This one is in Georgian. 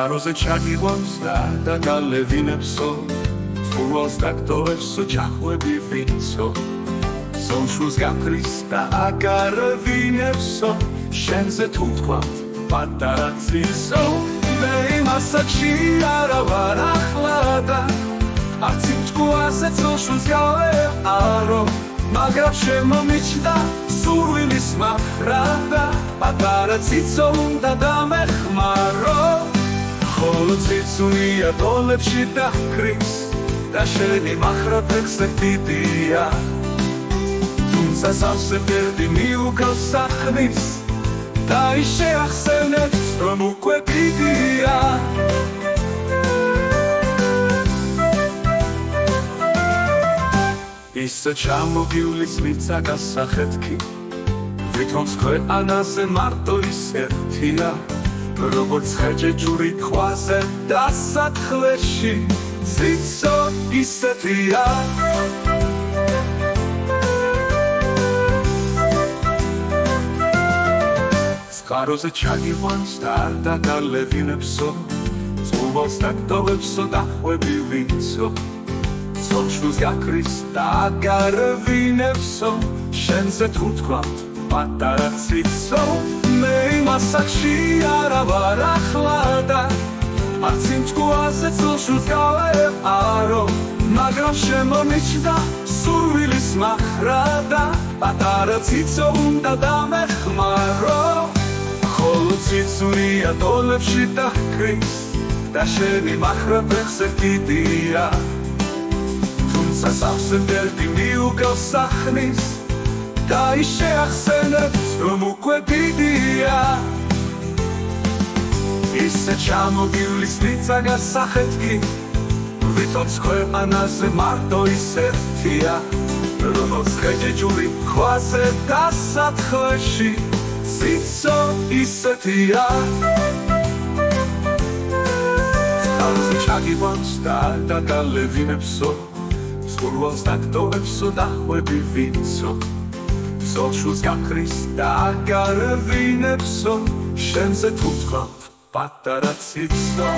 Scaroze čagivons da galevinepso Furvals taktovepso čahvebi vinco Sonšus gakrista agarevinepso Šenze tutvat pataraciso Beimasa čijara varahlada Arcim tkuase cošus gale aro Magrab შემომიჩნდა სურვილის მახრადა პატარა ციცო უნდა დამეხმარო ხოლო ციცუნია დოლებში დაჰკრის და შენი მახრა ფეხზე დიდია თუმცა სავსე ფერდი მიუგავს სახნის და ის შეახსენებს რომ უკვე კიდია Ისა ჩამოგივლის მიცა გასახეთქი ვითომს ქვეყანაზე მარტო ის ერთია როგორც ხეჭეჭური ქვაზე დასათხლეში ციცო ისეთია სკაროზე ჩაგივანს და არ დაგალევინებსო წყუბალს დაგდოვებსო დახვები ვინცო Sonšus gakris da agarevinepso Šenze tutvat pataraciso Meimasa čijara varahlada Arcim tkuase sonšus gale aro Magram შემომიჩნდა სურვილის მახრადა პატარა ციცო უნდა დამეხმარო ხოლო ციცურია დოლებში დაჰკრის და შენი მახრა ფეხზე დიდია სასავსე ფერდი მიუგავს სახნის და ის შეახსენებს რომ უკვე დიდია ისე ჩამოგივლის მიცა გასახეთქი ვითომს ქვეყანაზე მარტო ის ერთია როგორც ხეჭეჭური ქვაზე დასათხლეში ციცო ისეთია სკაროზე ჩაგივანს და დაგალევინებსო Furvals taktovepso daხვები ვინცო Sonšus gakris da agarevinepso Šenze tutvat patara cicno